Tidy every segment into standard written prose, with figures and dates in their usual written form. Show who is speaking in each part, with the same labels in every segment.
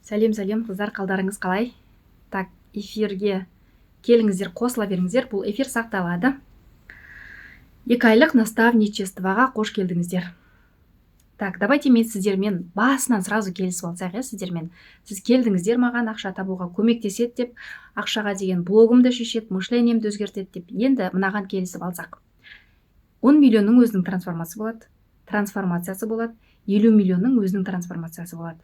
Speaker 1: Сәлем қыздар, қалдарыңыз қалай? Так, эфирге келіңіздер, қосыла беріңіздер. Бұл эфир сақталады. 2 айлық наставничествоға қош келдіңіздер. Так, давайте мен сіздермен басынан сразу келісіп алсақ, сіздермен. Сіз келдіңіздер маған ақша табуға көмектеседі деп, ақшаға деген блогымды шешеді, мышлениемді өзгертеді деп. Енді мынаған келісіп алсақ. 10 миллионның өзінің трансформациясы болады, 50 миллионның өзінің трансформациясы болады.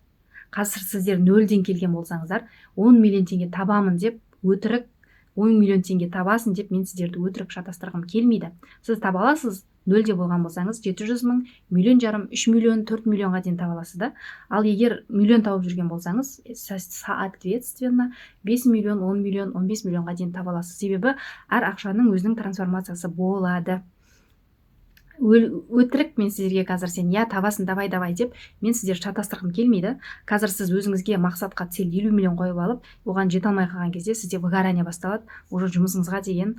Speaker 1: Қазір сіздер 0-ден келген болсаңыздар, 10 миллион теңге табамын деп, өтірік 10 миллион теңге табасын деп, мен сіздерді өтірік шатастырғым келмейді. Сіз таба аласыз, 0-де болған болсаңыз, 700 мың, 1,5 миллион, 3 миллион, 4 миллионға дейін таба аласыз да. Ал егер миллион тауып жүрген болсаңыз, соответственно, 5 миллион, 10 миллион, 15 миллионға дейін таба аласыз. Себебі әр ақшаның өзінің трансформациясы болады. Өтірік мен сіздерге қазір сен табасын давай деп мен сіздер шатастырғым келмейді. Қазір сіз өзіңізге мақсатқа цель 50 миллион қойып алып, оған жете алмай қалған кезде сізде выгорание басталады, уже жұмысыңызға деген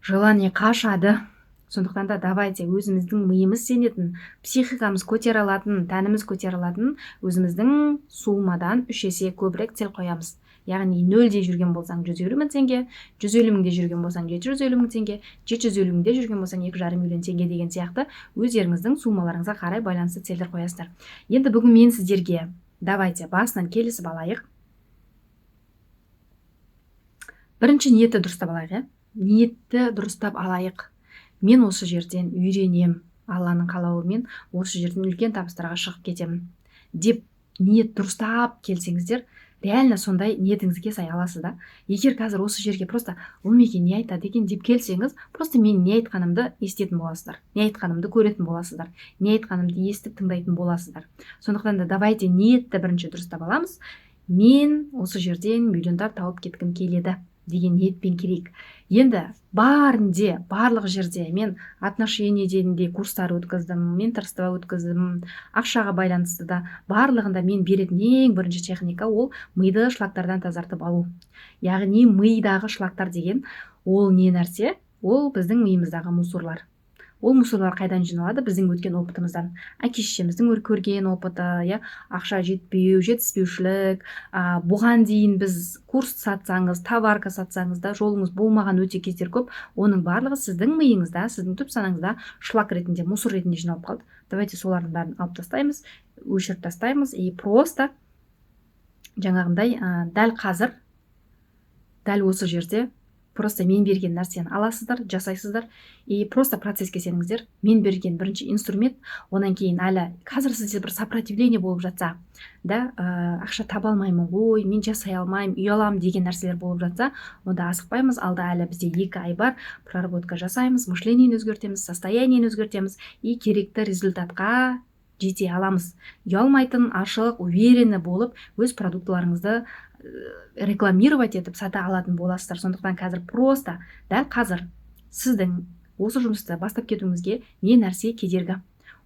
Speaker 1: желание қашады. Сондықтан да давайте өзіміздің миымыз сенетін, психикамыз көтере алатын, тәніміз көтере алатын өзіміздің суммадан 3 есе көбірек цель қоямыз. Яғни 0-де жүрген болсаң 150 мың теңге, 150 мыңде жүрген болсаң 750 мың теңге, 750 мыңде жүрген болсаң 2,5 миллион теңге деген сияқты өздеріңіздің суммаларыңызға қарай байланысты целдер қоясыздар. Енді бүгін мен сіздерге давайте басынан келісіп алайық. Бірінші ниетті дұрыстап алайық, Ниетті дұрыстап алайық. Мен осы жерден үйренем, Алланың қалауымен осы жерден үлкен табыстарға шығып кетемін деп ниет дұрыстап келсеңіздер, реально сондай ниетіңізге сай аласыз да. Егер қазір осы жерге просто ол мекен не айтады екен деп келсеңіз, просто мен не айтқанымды естетін боласыздар, не айтқанымды көретін боласыздар, не айтқанымды естіп тыңдайтын боласыздар. Сондықтан да давайте ниетті бірінші дұрыстап аламыз. Мен осы жерден миллиондар тауып кеткім келеді деген ниетпен керек. Енді барлық жерде мен отношениеден де курстар өткіздім, менторство өткіздім, ақшаға байланысты да барлығында мен беретін ең бірінші техника ол миды шлактардан тазартып алу. Яғни мидағы шлактар деген ол не нәрсе? Ол біздің миымыздағы мусорлар. Ол мусорлар қайдан жиналады? Біздің өткен опытымыздан. Әке-шешеміздің көрген опыты, ақша жетпеу, жетіспеушілік, бұған дейін біз курс сатсаңыз, товарка сатсаңыз да жолыңыз болмаған өте кездер көп. Оның барлығы сіздің миыңызда, сіздің түп санаңызда шлак ретінде, мусор ретінде жиналып қалды. Давайте солардың бәрін алып тастаймыз, өшіріп тастаймыз и просто жаңағындай дәл қазір, дәл осы жерде просто мен берген нәрсені аласыздар, жасайсыздар и просто процесске сеніңіздер. Мен берген бірінші инструмент, онан кейін әлі қазір сізде бір сопротивление болып жатса, ақша таба алмаймын ғой, мен жасай алмаймын, ұяламын деген нәрселер болып жатса, онда асықпаймыз. Алда әлі бізде 2 ай бар, проработка жасаймыз, мышлениені өзгертеміз, состояниені өзгертеміз и керекті результатқа жете аламыз. Ұялмайтын, ашық, уверенный болып өз продуктыларыңызды рекламировать етіп сата алатын боласыздар. Сондықтан қазір просто дәл қазір сіздің осы жұмысты бастап кетуіңізге не нәрсе кедергі?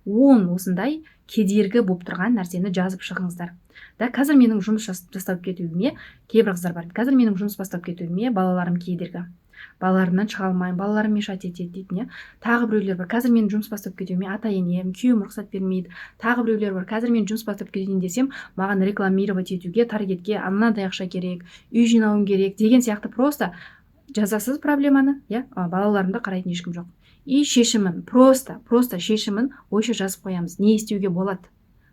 Speaker 1: 10 осындай кедергі болып тұрған нәрсені жазып шығыңыздар. Қазір менің жұмыс бастап кетуіме, кейбір қыздар бар. Қазір менің жұмыс бастап кетуіме балаларым кедергі. Балаларымнан шыға алмаймын, балаларым мешать етеді дейтін. Тағы біреулер бар. Қазір менің жұмыс бастап кетуіме ата-енем, күйеуім рұқсат бермейді. Тағы біреулер бар. Қазір мен жұмыс бастап кетейін десем, маған рекламировать етуге, таргетке мынадай ақша керек, үй жинауым керек деген сияқты просто жазасыз проблеманы, балаларымды қарайтын ешкім жоқ. И шешімін, просто шешімін ойша жазып қоямыз. Не істеуге болады?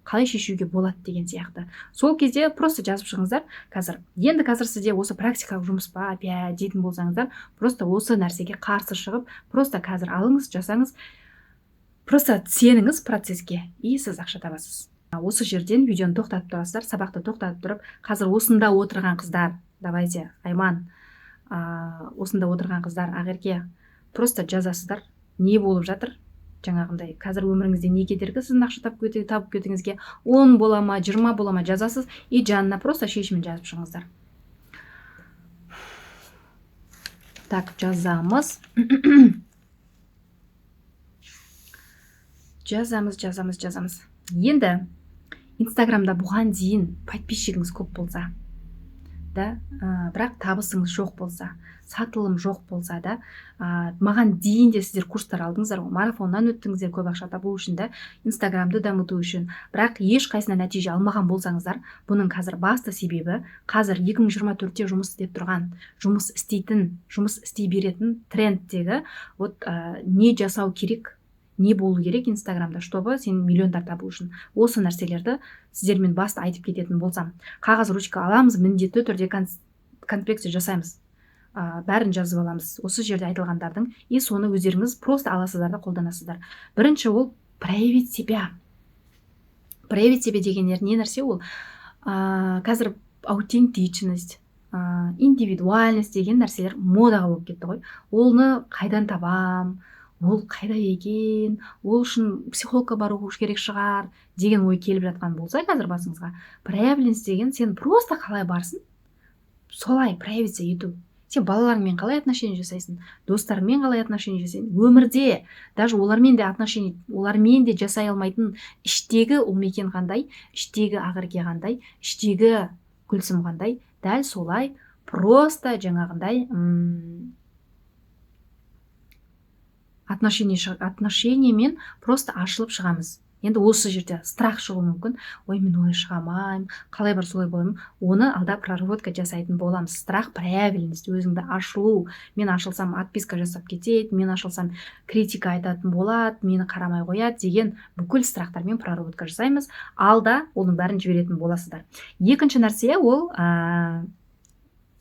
Speaker 1: Қалай шешуге болады деген сияқты. Сол кезде просто жазып шығыңыздар. Енді қазір сізде осы практикалық жұмыс па, дейтін болсаңыздар, просто осы нәрсеге қарсы шығып, просто қазір алыңыз, жасаңыз, просто сеніңіз процесске и сіз ақша табасыз. Осы жерден видеоны тоқтатып тұрасыздар, сабақты тоқтатып тұрып, қазір осында отырған қыздар, давайте, Айман, осында отырған қыздар, Ақерке, просто жазасыздар, не болып жатыр? Жаңағындай, қазір өміріңізде не кедергі сіздің ақша табып кетуіңізге? 10 бола ма, 20 бола ма жазасыз и жанына просто шешімін жазып шығыңыздар. Так, жазамыз. Жазамыз. Енді Инстаграмда бұған дейін подписчигіңіз көп болса, да, бірақ табысыңыз жоқ болса, сатылым жоқ болса да, маған дейін де сіздер курстар алдыңыздар ғой, марафоннан өттіңіздер көп ақша табу үшін да, инстаграмды дамыту үшін, бірақ ешқайсына нәтиже алмаған болсаңыздар, бұның қазір басты себебі қазір 2024-те жұмыс істеп тұрған, жұмыс істей беретін трендтегі не жасау керек, не болу керек инстаграмда, чтобы сен миллиондар табу үшін. Осы нәрселерді сіздермен басты айтып кететін болсам, қағаз ручка аламыз, міндетті түрде конспекция жасаймыз, бәрін жазып аламыз осы жерде айтылғандардың, и соны өздеріңіз просто аласыздар да қолданасыздар. Бірінші ол проявить себя. Проявить себя дегендер не нәрсе? Ол қазір аутентичность, индивидуальность деген нәрселер модаға болып кетті ғой. Олны қайдан табам, ол қайда екен, ол үшін психологқа бару керек шығар деген ой келіп жатқан болса қазір басыңызға, проявленность деген сен просто қалай барсың, солай проявиться ету. Сен балаларыңмен қалай отношения жасайсың, достарыңмен қалай отношения жасайсың, өмірде даже олармен де жасай алмайтын іштегі ұлмекен қандай, іштегі ақерке қандай, іштегі күлсім қандай, дәл солай просто жаңағындай отношениемен просто ашылып шығамыз. Енді осы жерде страх шығуы мүмкін. Ой, мен олай шыға алмаймын, қалай бар солай боламын. Оны алда проработка жасайтын боламыз. Страх, проявленность, өзіңді ашылу. Мен ашылсам отписка жасап кетеді, мен ашылсам критика айтатын болады, мені қарамай қояды деген бүкіл страхтармен проработка жасаймыз. Алда оның бәрін жіберетін боласыздар. Екінші нәрсе ол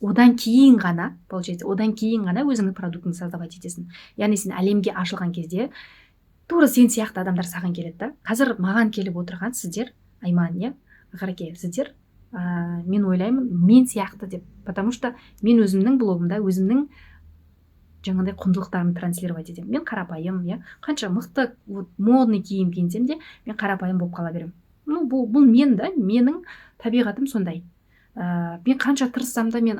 Speaker 1: одан кейін ғана өзіңнің продуктыңды создавать етесің. Яғни сен әлемге ашылған кезде тура сен сияқты адамдар саған келеді да. Қазір маған келіп отырған сіздер, Айман, Ғараке, сіздер, мен ойлаймын, мен сияқты деп, потому что мен өзімнің блогымда өзімнің жаңағыдай құндылықтарымды транслировать етемін. Мен қарапайым, қанша мықты модный киім киінсем де, мен қарапайым болып қала беремін. Бұл мен да, менің табиғатым сондай. Мен қанша тырыссам да мен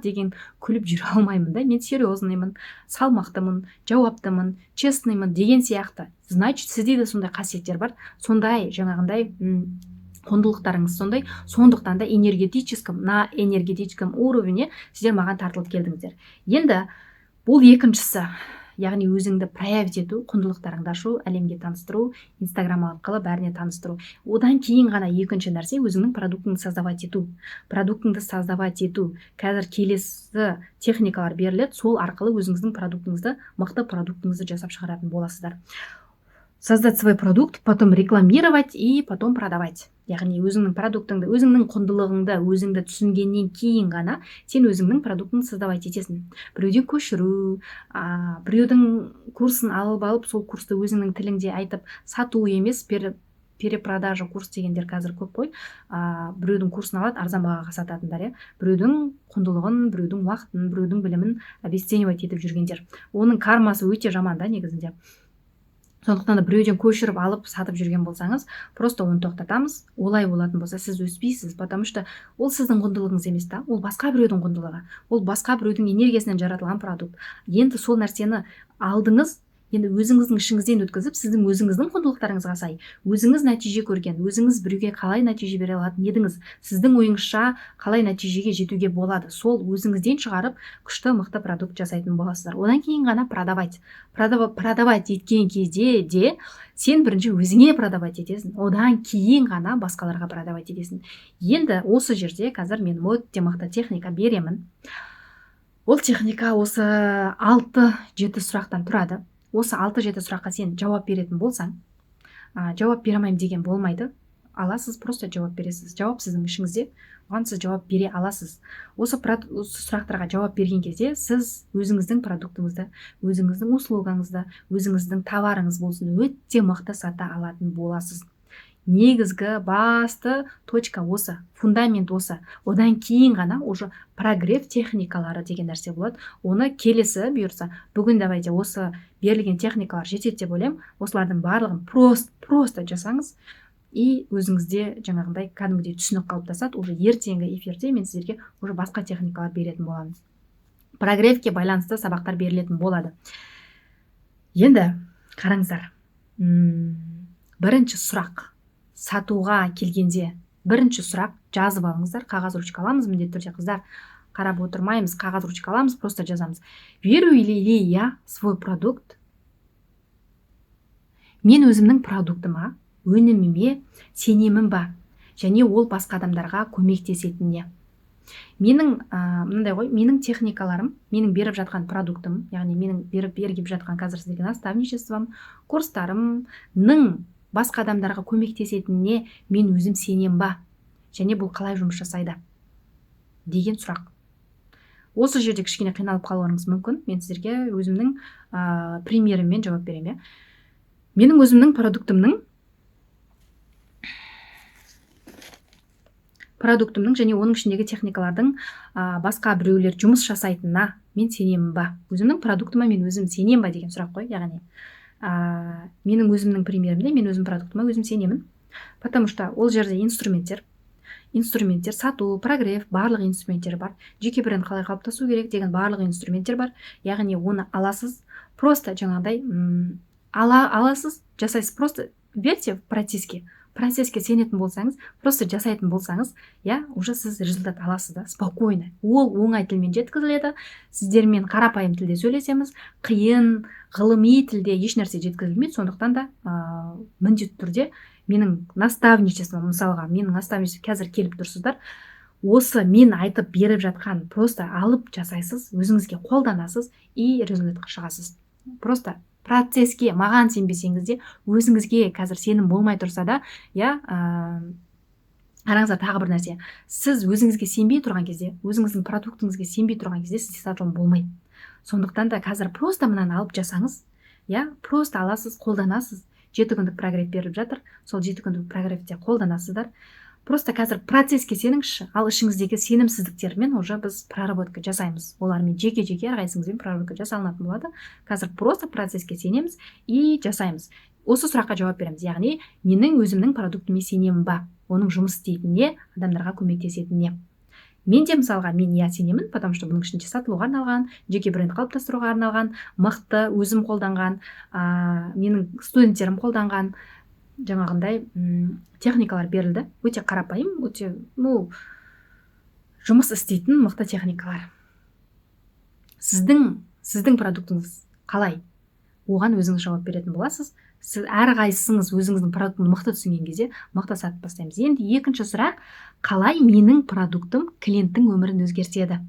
Speaker 1: деген күліп жүре алмаймын да. Мен серьезнымын, салмақтымын, жауаптымын, честныймын деген сияқты. Значит, сізде де сондай қасиеттер бар. Сондай жаңағындай құндылықтарыңыз сондай. Сондықтан да на энергетическом уровне сіздер маған тартылып келдіңіздер. Енді бұл екіншісі, яғни өзіңді проявить ету, құндылықтарыңды ашу, әлемге таныстыру, инстаграм арқылы бәріне таныстыру. Одан кейін ғана екінші нәрсе өзіңнің продуктыңды создавать ету. Қазір келесі техникалар беріледі, сол арқылы өзіңіздің мықты продуктыңызды жасап шығаратын боласыздар. Создать свой продукт, потом рекламировать и потом продавать. Яғни өзіңнің продуктыңды, өзіңнің құндылығыңды, өзіңді түсінгеннен кейін ғана сен өзіңнің продуктыңды создавать етесің. Біреуден көшіру, біреудің курсын алып, сол курсты өзіңнің тіліңде айтып, сату емес, перепродажа курс дегендер қазір көп қой. Біреудің курсын алады, арзан бағаға сататындар, біреудің құндылығын, біреудің уақытын, біреудің білімін обесценивать етіп жүргендер. Оның кармасы өте жаман да негізінде. Сондықтан да біреуден көшіріп алып сатып жүрген болсаңыз, просто оны тоқтатамыз. Олай болатын болса, сіз өспейсіз, потому что ол сіздің құндылығыңыз емес та, ол басқа біреудің құндылығы, ол басқа біреудің энергиясынан жаратылған продукт. Енді сол нәрсені алдыңыз, енді өзіңіздің ішіңізден өткізіп, сіздің өзіңіздің құндылықтарыңызға сай, өзіңіз нәтиже көрген, өзіңіз біреуге қалай нәтиже бере алатын едіңіз, сіздің ойыңызша қалай нәтижеге жетуге болады, сол өзіңізден шығарып күшті мықты продукт жасайтын боласыздар. Одан кейін ғана продавать еткен кезде де сен бірінші өзіңе продавать етесің, одан кейін ғана басқаларға продавать етесің. Енді осы жерде қазір мен өте мықты техника беремін. Ол техника осы 6-7 сұрақтан тұрады. Осы 6-7 сұраққа сен жауап беретін болсаң, жауап бере алмаймын деген болмайды. Аласыз, просто жауап бересіз. Жауап сіздің ішіңізде, оған сіз жауап бере аласыз. Осы сұрақтарға жауап берген кезде сіз өзіңіздің продуктыңызды, өзіңіздің услугаңызды, өзіңіздің товарыңыз болсын өте мықты сата алатын боласыз. Негізгі басты точка осы, фундамент осы. Одан кейін ғана уже прогрев техникалары деген нәрсе болады. Оны келесі бұйырса, бүгін давайте осы берілген техникалар жетеді деп ойлаймын. Осылардың барлығын просто жасаңыз, и өзіңізде жаңағындай кәдімгідей түсінік қалыптасады. Уже ертеңгі эфирде мен сіздерге уже басқа техникалар беретін боламын. Прогревке байланысты сабақтар берілетін болады. Енді қараңыздар. Бірінші сұрақ. Сатуға келгенде бірінші сұрақ, жазып алыңыздар, қағаз ручка аламыз міндетті түрде, қыздар, қарап отырмаймыз, қағаз ручка аламыз, просто жазамыз. Верю ли я свой продукт? Мен өзімнің продуктыма, өніміме сенемін ба? Және ол басқа адамдарға көмектесетініне. Менің мынандай ғой, менің техникаларым, менің беріп жатқан продуктым, яғни менің беріп жатқан қазір сіздерге наставничеством, курстарымның басқа адамдарға көмектесетініне мен өзім сенем ба? Және бұл қалай жұмыс жасайды? Деген сұрақ. Осы жерде кішкене қиналып қалуыңыз мүмкін. Мен сіздерге өзімнің примеріммен жауап беремін. Менің өзімнің продуктымның және оның ішіндегі техникалардың басқа біреулер жұмыс жасайтынына мен сенемін ба? Өзімнің продуктыма мен өзім сенемін ба деген сұрақ қой. Яғни менің өзімнің примерімде мен өзім продуктыма өзім сенемін. Потому что ол жерде инструменттер, сату, прогрев, барлық инструменттер бар. Жеке бренд қалай қалыптасу керек деген барлық инструменттер бар. Яғни оны аласыз, просто жаңағыдай аласыз, жасайсыз. Просто верьте в процесске сенетін болсаңыз, просто жасайтын болсаңыз, уже сіз результат аласыз да, спокойно. Ол оңай тілмен жеткізіледі. Сіздермен қарапайым тілде сөйлесеміз, қиын, ғылыми тілде еш нәрсе жеткізілмейді. Сондықтан да міндетті түрде менің наставничеством, мысалға, менің наставничеством қазір келіп тұрсыздар. Осы мен айтып беріп жатқан просто алып жасайсыз, өзіңізге қолданасыз и результатқа шығасыз. Просто процесске маған сенбесеңіз де, өзіңізге қазір сенім болмай тұрса да, қараңыздар, тағы бір нәрсе. Сіз өзіңізге сенбей тұрған кезде, өзіңіздің продуктыңызге сенбей тұрған кезде сізде сатылым болмайды. Сондықтан да қазір просто мынаны алып жасаңыз, просто аласыз, қолданасыз. 7 күндік прогрев беріп жатыр. Сол 7 күндік прогревте қолданасыздар. Просто қазір процесске сеніңізші, ал ішіңіздегі сенімсіздіктермен уже біз проработка жасаймыз. Олармен жеке-жеке әрқайсыңызбен проработка жасалынатын болады. Қазір просто процесске сенеміз и жасаймыз. Осы сұраққа жауап береміз. Яғни, менің өзімнің продуктыме сенемін ба? Оның жұмыс істейтініне, адамдарға көмектесетініне. Мен де мысалға, мен сенемін, потому что бұның ішінде сатылуға арналған, жеке бренд қалыптастыруға арналған, мықты өзім қолданған, менің студенттерім қолданған жаңағындай техникалар берілді. Өте қарапайым, өте жұмыс істейтін мықты техникалар. Сіздің продуктыңыз қалай? Оған өзіңіз жауап беретін боласыз. Сіз әрқайсыңыз өзіңіздің продуктын мықты түсінген кезде мықты сатып бастаймыз. Енді екінші сұрақ, қалай менің продуктым клиенттің өмірін өзгертеді?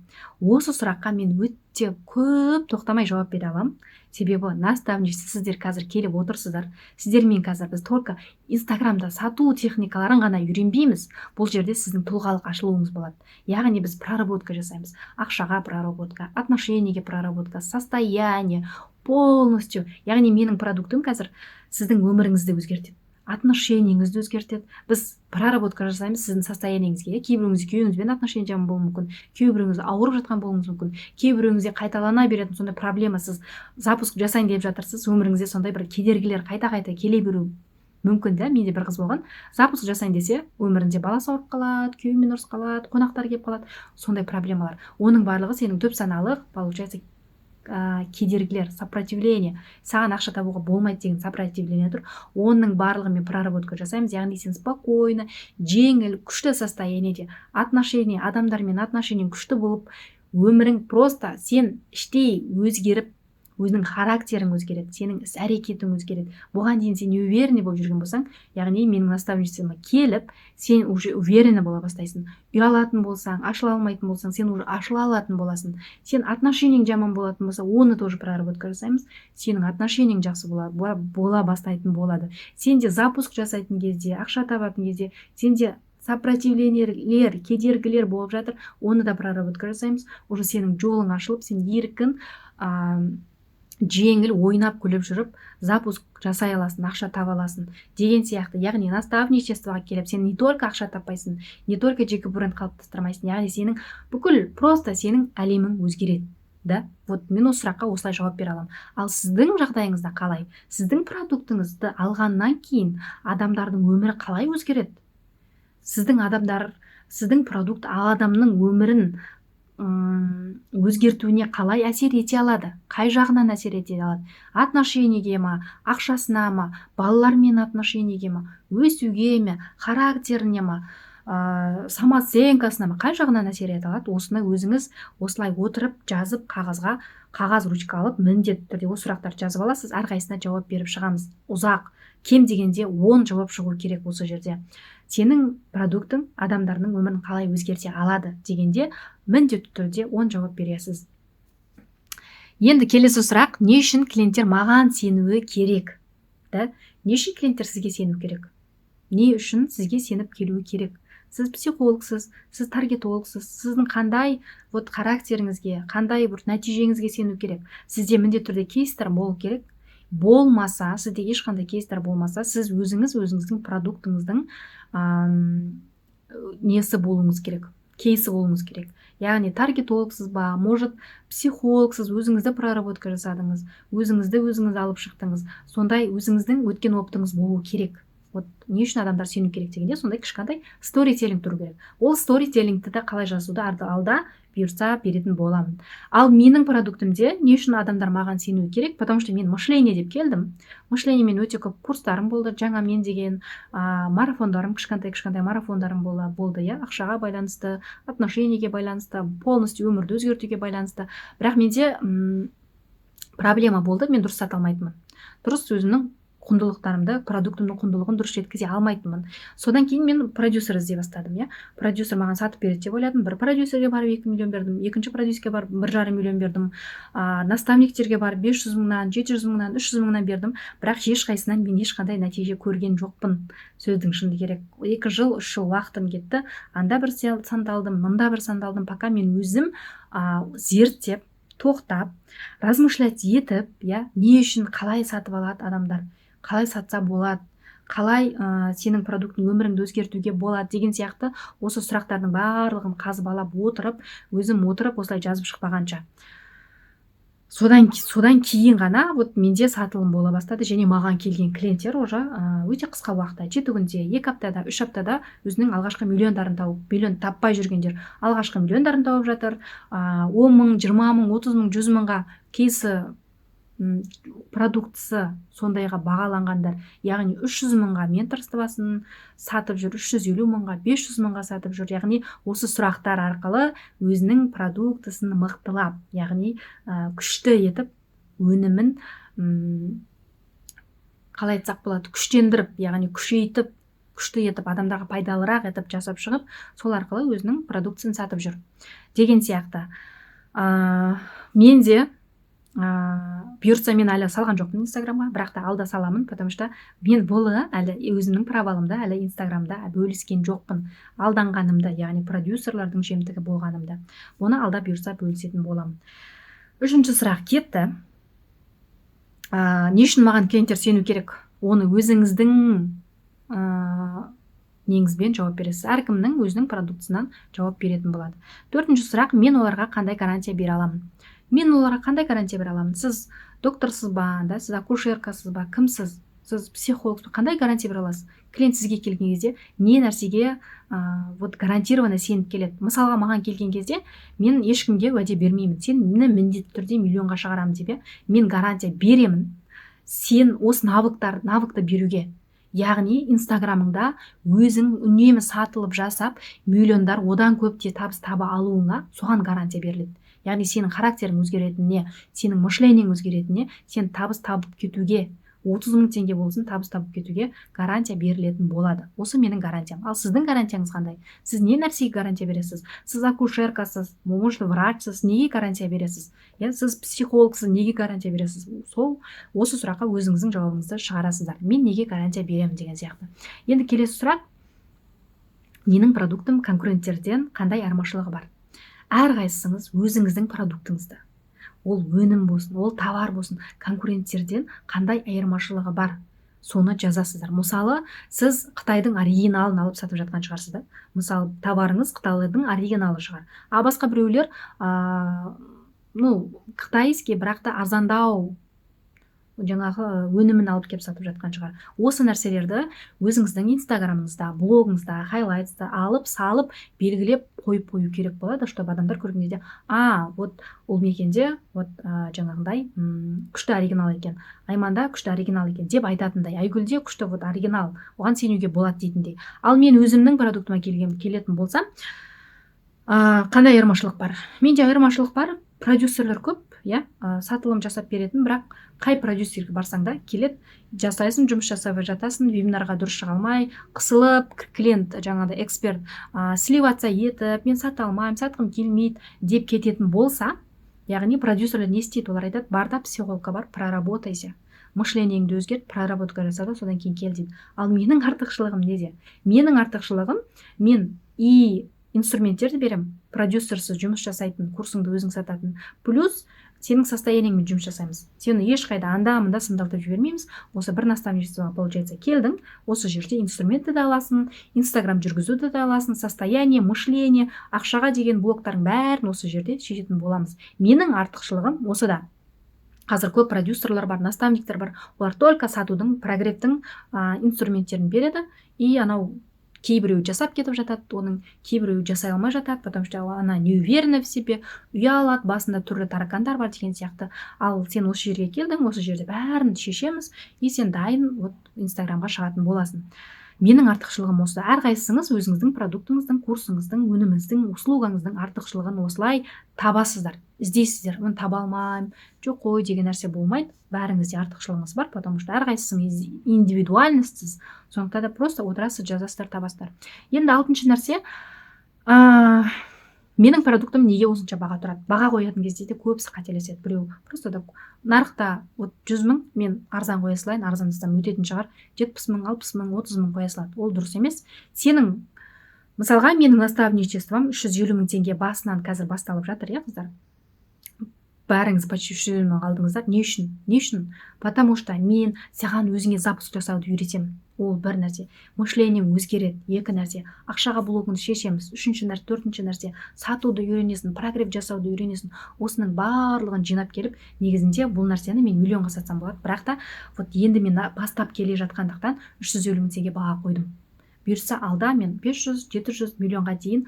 Speaker 1: Осы сұраққа мен өте көп тоқтамай жауап бере аламын. Себебі наставничество, сіздер қазір келіп отырсыздар. Сіздермен қазір біз только Инстаграмда сату техникаларын ғана үйренбейміз. Бұл жерде сіздің тұлғалық ашылуыңыз болады. Яғни біз проработка жасаймыз. Ақшаға проработка, отношениеге проработка, состояние, полностью. Яғни менің продуктым қазір сіздің өміріңізді өзгертеді, отношениеңізді өзгертеді. Біз проработка жасаймыз сіздің состояниеңізге. Кейбіреуіңіз күйеуіңізбен отношение жаман болуы мүмкін, кейбіреуіңіз ауырып жатқан болуыңыз мүмкін, кейбіреуіңізде қайталана беретін сондай проблема, сіз запуск жасайын деп жатырсыз, өміріңізде сондай бір кедергілер қайта келе беруі мүмкін да. Менде бір қыз болған, запуск жасайын десе, өмірінде баласы ауырып қалады, күйеуімен ұрысып қалады, қонақтар келіп қалады, сондай проблемалар. Оның барлығы сенің түп саналық, получается, кедергілер, сопротивление, саған ақша табуға болмайды деген сопротивление тұр. Оның барлығымен проработка жасаймыз. Яғни сен спокойно, жеңіл, күшті состояниеде, адамдармен отношениең күшті болып, өмірің просто сен іштей өзгеріп, өзінің характерің өзгереді, сенің іс әрекетің өзгереді. Бұған дейін сен уверенный болып жүрген болсаң, яғни менің наставничествома келіп, сен уже уверенный бола бастайсың. Ұялатын болсаң, ашыла алмайтын болсаң, сен уже ашыла алатын боласың. Сен отношениең жаман болатын болса, оны тоже проработка жасаймыз. Сенің отношениең жақсы бола бастайтын болады. Сен де запуск жасайтын кезде, ақша табатын кезде, сенде сопротивлениелер, кедергілер болып жатыр, оны да проработка жасаймыз. Уже сенің жолың ашылып, сен еркін, жеңіл, ойнап күліп жүріп, запуск жасай аласың, ақша таба аласың деген сияқты. Яғни наставничествоға келіп, сен не только ақша таппайсың, не только жеке бренд қалыптастырмайсың, яғни сенің бүкіл просто сенің әлемің өзгереді. Да? Вот мен осы сұраққа осылай жауап бере аламын. Ал сіздің жағдайыңызда қалай? Сіздің продуктыңызды алғаннан кейін адамдардың өмірі қалай өзгереді? Сіздің продукт адамның өмірін өзгертуіне қалай әсер ете алады? Қай жағынан әсер ете алады? Отношениеге ма, ақшасына ма, балалармен отношениеге ма, өсуге ме, характеріне ма, самооценкасына қай жағынан әсер ете алады? Осыны өзіңіз осылай отырып жазып қағаз ручка алып міндетті түрде осы сұрақтарды жазып аласыз, әрқайсысына жауап беріп шығамыз. Ұзақ, кем дегенде 10 жауап шығу керек осы жерде. Сенің продуктың адамдардың өмірін қалай өзгерте алады дегенде міндетті түрде 10 жауап бересіз. Енді келесі сұрақ, не үшін клиенттер маған сенуі керек? Не үшін клиенттер сізге сену керек? Не үшін сізге сеніп келуі керек? Сіз психологсыз, сіз таргетологсыз, сіздің қандай характеріңізге, қандай нәтижеңізге сену керек? Сізде міндетті түрде кейстер болу керек. Болмаса, сізде ешқандай кейстер болмаса, сіз өзіңіздің продуктыңыздың несі болуыңыз керек, кейсі болуыңыз керек. Яғни таргетологсыз ба, может психологсыз, өзіңізді проработка жасадыңыз, өзіңіз алып шықтыңыз. Сондай өзіңіздің өткен опытыңыз болу керек. Не үшін адамдар сену керек дегенде, сондай кішкентай сторителлинг тұру керек. Ол сторителлингті де қалай жазуды алда бұйырса беретін боламын. Ал менің продуктымде не үшін адамдар маған сену керек? Потому что мен мышление деп келдім. Мышление мен өте көп курстарым болды, жаңа мен деген марафондарым, кішкентай марафондарым болды, ақшаға байланысты, отношениеге байланысты, полностью өмірді өзгертуге байланысты. Бірақ менде проблема болды, мен дұрыс сата алмайтынмын. Дұрыс өзімнің құндылықтарымды, продуктымның құндылығын дұрыс жеткізе алмайтынмын. Содан кейін мен продюсер іздей бастадым. Продюсер маған сатып береді деп ойладым. Бір продюсерге барып 2 миллион бердім, екінші продюсерге барып 1,5 миллион бердім, наставниктерге барып 500 мыңнан, 700 мыңнан, 300 мыңнан бердім. Бірақ ешқайсынан мен ешқандай нәтиже көрген жоқпын. Сөздің шыны керек. 2 жыл, 3 жыл уақытым кетті. Анда бір сандалдым, мында бір сандалдым, пока мен өзім зерттеп, тоқтап, размышлять етіп, не үшін, қалай сатып алады адамдар, қалай сатса болады, қалай сенің продуктың өміріңді өзгертуге болады деген сияқты осы сұрақтардың барлығын қазбалап отырып, осылай жазып шықпағанша. Содан кейін ғана менде сатылым бола бастады, және маған келген клиенттер уже өте қысқа уақытта, 7 күнде, 2 аптада, 3 аптада өзінің алғашқы миллиондарын тауып, миллион таппай жүргендер алғашқы миллиондарын тауып жатыр. 10 мың, 20 мың, 30 мың, 100 мыңға кейсі продуктысы сондайға бағаланғандар, яғни 300 мыңға менторствосын сатып жүр, 350 мыңға, 500 мыңға сатып жүр. Яғни осы сұрақтар арқылы өзінің продуктысын мықтылап, яғни күшті етіп, өнімін қалай айтсақ болады, күштендіріп, яғни күшейтіп, күшті етіп, адамдарға пайдалырақ етіп жасап шығып, сол арқылы өзінің продуктысын сатып жүр деген сияқты. Менде бұйыртса мен әлі салған жоқпын инстаграмға, бірақ та алда саламын, потому что мен бұны әлі өзімнің провалымды әлі инстаграмда бөліскен жоқпын. Алданғанымды, яғни продюсерлардың жемтігі болғанымды. Оны алда бұйырса бөлісетін боламын. 3-ші сұрақ кетті. Не үшін маған клиенттер сену керек? Оны өзіңіздің неңізбен жауап бересіз. Әркімнің өзінің продуктысынан жауап беретін болады. 4-ші сұрақ, мен оларға қандай гарантия бере аламын? Мен оларға қандай гарантия бере аламын? Сіз докторсыз ба, сіз акушеркасыз ба, кімсіз? Сіз психологсыз ба? Қандай гарантия бере аласыз? Клиент сізге келген кезде не нәрсеге гарантированно сеніп келеді? Мысалға, маған келген кезде мен ешкімге уәде бермеймін. Сен мені міндетті түрде миллионға шығарамын деп, мен гарантия беремін. Сен осы навыкты беруге. Яғни инстаграмыңда өзің үнемі сатылып жасап, миллиондар одан көп те табыс таба алуыңа соған гарантия беріледі. Яғни сенің характерің өзгеретініне, сенің мышлениең өзгеретініне, сен табыс табып кетуге, 30 мың теңге болсын табыс табып кетуге гарантия берілетін болады. Осы менің гарантиям. Ал сіздің гарантияңыз қандай? Сіз не нәрсеге гарантия бересіз? Сіз акушеркасыз, может врачсыз, неге гарантия бересіз? Сіз психологсыз, неге гарантия бересіз? Осы сұраққа өзіңіздің жауабыңызды шығарасыздар. Мен неге гарантия беремін деген сияқты. Енді келесі сұрақ, менің продуктым конкуренттерден қандай айырмашылығы бар? Әрқайсыңыз өзіңіздің продуктыңызды, ол өнім болсын, ол товар болсын, конкуренттерден қандай айырмашылығы бар, соны жазасыздар. Мысалы, сіз Қытайдың оригиналын алып сатып жатқан шығарсыздар. Мысалы, товарыңыз Қытайдың оригиналы шығар. Басқа біреулер қытайский, бірақ та арзандау жаңағы өнімін алып келіп сатып жатқан шығар. Осы нәрселерді өзіңіздің инстаграмыңызда, блогыңызда, хайлайтста алып салып белгілеп қойып қою керек болады, чтобы адамдар көрген кезде вот ол мекенде вот жаңағындай күшті оригинал екен, Айманда күшті оригинал екен деп айтатындай, Айгүлде күшті вот оригинал, оған сенуге болады дейтіндей. Ал мен өзімнің продуктыма келетін болсам, қандай айырмашылық бар? Менде айырмашылық бар, продюсерлер көп, сатылым жасап беретін, бірақ қай продюсерге барсаң да келет, жасайсың, жұмыс жасап жатасың, вебинарға дұрыс шыға алмай, қысылып, клиент жаңағыда эксперт сливаться етіп, мен сата алмаймын, сатқым келмейді деп кететін болса, яғни продюсерлер не істейді? Олар айтады, бар да психологқа бар, проработайся, мышлениеңді өзгерт, проработка жаса да содан кейін кел дейді. Ал менің артықшылығым неде? Менің артықшылығым, мен инструменттерді берем, продюсерсіз жұмыс жасайтын, курсыңды өзің сататын, плюс сенің состояниеңмен жұмыс жасаймыз. Сені ешқайда анда-мында сымдалтып жібермейміз. Осы бір наставничествоға, получается, келдің, осы жерде инструментті де аласың, инстаграм жүргізуді де аласың, состояние, мышление, ақшаға деген блоктардың бәрін осы жерде шешетін боламыз. Менің артықшылығым осыда. Қазір көп продюсерлер бар, наставниктер бар, олар только сатудың, прогревтің инструменттерін береді, и анау кейбіреу жасап кетіп жатады, оның кейбіреу жасай алмай жатады, потому что она не уверена в себе, ұялады, басында түрлі таракандар бар деген сияқты. Ал сен осы жерге келдің, осы жерде бәрін шешеміз, и сен дайын вот инстаграмға шығатын боласың. Менің артықшылығым осы. Әрқайсыңыз өзіңіздің продуктыңыздың, курсыңыздың, өніміңіздің, услугаңыздың артықшылығын осылай табасыздар, іздейсіздер. Оны таба алмаймын, жоқ қой деген нәрсе болмайды. Бәріңізде артықшылығыңыз бар, потому что әрқайсыңыз индивидуальностьсіз. Сондықтан да просто отырасыз, жазасыздар, табасыздар. Енді 6-шы нәрсе, менің продуктым неге осынша баға тұрады? Баға қоятын кезде де көбісі қателеседі. Біреу просто да нарықта 100 000 мен арзан қоя салайын, арзандасам өтетін шығар, 70 000, 60 000, 30 000 қоя салады. Ол дұрыс емес. Сенің, мысалға, менің наставничеством 350 000 теңге басынан қазір басталып жатыр, қыздар? Бәріңіз почти 350 000 алдыңыздар. Не үшін? Потому что мен саған өзіңе запуск жасауды үйретемін. Ол бір нәрсе. Мышлениең өзгереді. 2 нәрсе. Ақшаға блогыңды шешеміз. 3-ші нәрсе, 4-ші нәрсе. Сатуды үйренесің, прогрев жасауды үйренесің. Осының барлығын жинап келіп, негізінде бұл нәрсені мен миллионға сатсам болады. Бірақ та вот енді мен бастап келе жатқандықтан 350 000 теңге баға қойдым. Бұйырса алда мен 500-700 миллионға дейін,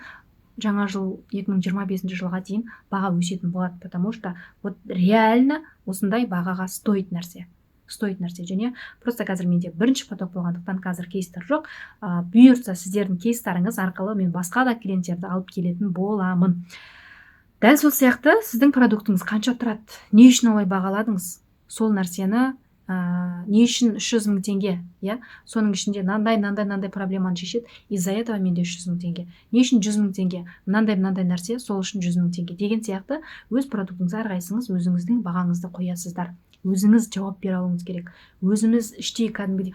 Speaker 1: жаңа жыл 2025 жылға дейін баға өсетін болады, потому что вот реально осындай бағаға стоит нәрсе. Және просто қазір менде бірінші поток болғандықтан қазір кейстер жоқ. Бұйырса сіздердің кейстарыңыз арқылы мен басқа да клиенттерді алып келетін боламын. Дәл сол сияқты сіздің продуктыңыз қанша тұрады? Не үшін олай бағаладыңыз? Сол нәрсені не үшін 300 000 теңге? Соның ішінде нандай проблеманы шешеді. Из-за этого менде 300 000 теңге. Не үшін 100 000 теңге? Мынандай нәрсе, сол үшін 100 000 теңге. Деген сияқты өз продуктыңыз әрқайсыңыз өзіңіздің бағаңызды қоясыздар. Өзіңіз жауап бере алуыңыз керек. Өзіміз іштей кәдімгідей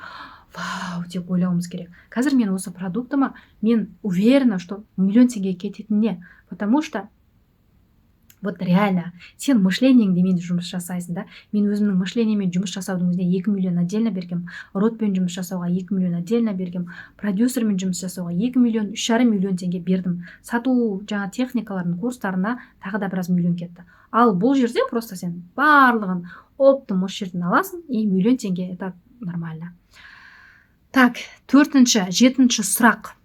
Speaker 1: вау деп ойлауымыз керек. Қазір мен осы продуктыма мен уверена, что миллион теңге кететініне, потому что вот реально сен мышлениеңде жұмыс жасайсың да. Мен өзімнің мышлениемен жұмыс жасаудың өзіне 2 миллион отдельно бергем, ротпен жұмыс жасауға 2 миллион отдельно бергем, продюсермен жұмыс жасауға 2 миллион, 3,5 миллион теңге бердім. Сату жаңа техникалардың курстарына тағы да біраз миллион кетті. Ал бұл жерде просто сен барлығын оптым осы жерден аласың, и миллион теңге, это нормально. Так, 4-ші, 7-ші сұрақ.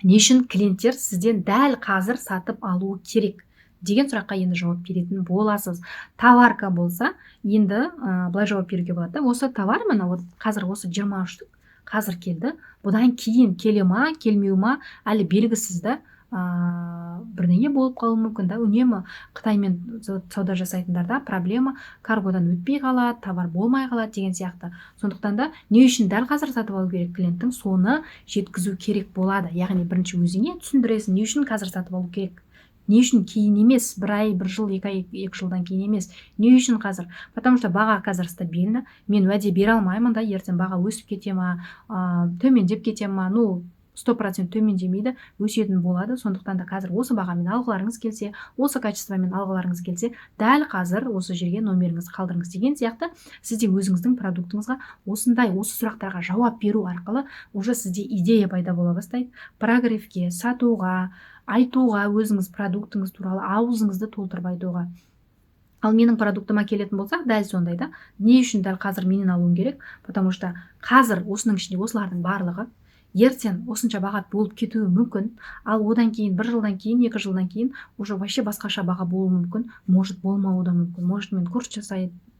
Speaker 1: Не үшін клиенттер сізден дәл қазір сатып алуы керек деген сұраққа енді жауап беретін боласыз. Товарка болса, енді былай жауап беруге болады. Осы товар мына вот қазір осы 23 штук қазір келді. Бұдан кейін келе ма, келмеу ма, әлі белгісіз да. Бірдеңе болып қалуы мүмкін да. Үнемі Қытаймен сауда жасайтындарда проблема каргодан өтпей қалады, товар болмай қалады деген сияқты. Сондықтан да не үшін дәл қазір сатып алу керек клиенттің, соны жеткізу керек болады. Яғни бірінші өзіңе түсіндіресің, не үшін қазір сатып алу керек. Не үшін кейін емес, 1 ай, 1 жыл, 2 ай, 2 жылдан кейін емес. Не үшін қазір? Потому что баға қазір стабильно. Мен уәде бере алмаймын да, ертең баға өсіп кете ма, төмендеп кете ма, 100% төмендемейді, өсетін болады. Сондықтан да қазір осы бағамен алғыларыңыз келсе, осы качествомен алғыларыңыз келсе, дәл қазір осы жерге номеріңізді қалдырыңыз деген сияқты сізде өзіңіздің продуктыңызға осындай осы сұрақтарға жауап беру арқылы уже сізде идея пайда бола бастайды. Прогревке, сатуға, айтуға, өзіңіз продуктыңыз туралы аузыңызды толтырып айтуға. ал менің продуктыма келетін болсақ, дәл сондай да. Не үшін дәл қазір менен алуың керек? Потому что қазір осының ішінде осылардың барлығы ертең осынша баға болып кетуі мүмкін. Ал одан кейін 1 жылдан кейін, 2 жылдан кейін уже вообще басқаша баға болуы мүмкін. Может, болмауы да мүмкін. Может, мен курс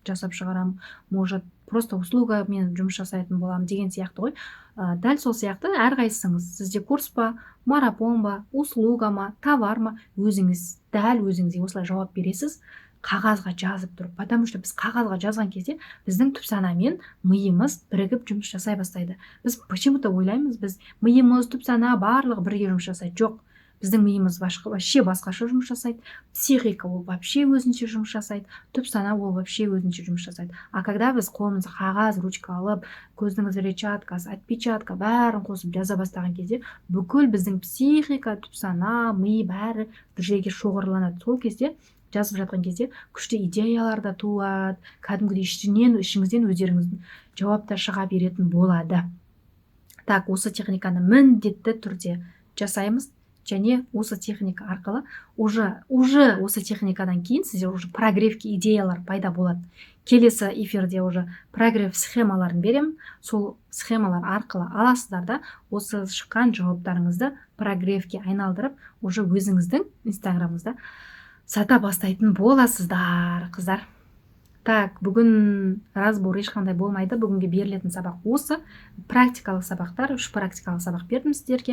Speaker 1: жасап шығарамын. Может, просто услуга мен жұмыс жасайтын боламын деген сияқты ғой. Дәл сол сияқты әрқайсыңыз, сізде курс па, марафон ба, услуга ма, товар ма, өзіңіз дәл өзіңізге осылай жауап бересіз, қағазға жазып тұрып. Потому что біз қағазға жазған кезде біздің түп санамен миымыз бірігіп жұмыс жасай бастайды. Біз почему-то ойлаймыз, біз миымыз, түп сана барлығы бірге жұмыс жасайды. Жоқ, біздің миымыз вообще басқаша жұмыс жасайды. Психика ол вообще өзінше жұмыс жасайды. Түп сана ол вообще өзінше жұмыс жасайды. А когда біз қолымызға қағаз, ручка алып, көздің клетчаткасы, отпечатка бәрін қосып жаза бастаған кезде бүкіл біздің психика, түп сана, ми бәрі бір жерге шоғырланады. Сол кезде жазып жатқан кезде күшті идеялар да туады, кәдімгідей ішіңізден өздеріңіздің жауаптар шыға беретін болады. Так, осы техниканы міндетті түрде жасаймыз, және осы техника арқылы уже осы техникадан кейін сізде уже прогревке идеялар пайда болады. Келесі эфирде уже прогрев схемаларын беремін. Сол схемалар арқылы аласыздар да осы шыққан жауаптарыңызды прогревке айналдырып, уже өзіңіздің инстаграмыңызда сата бастайтын боласыздар, қыздар. Так, бүгін разбор ешқандай болмайды. Бүгінге берілетін сабақ осы. Практикалық сабақтар, 3 практикалық сабақ бердім сіздерге.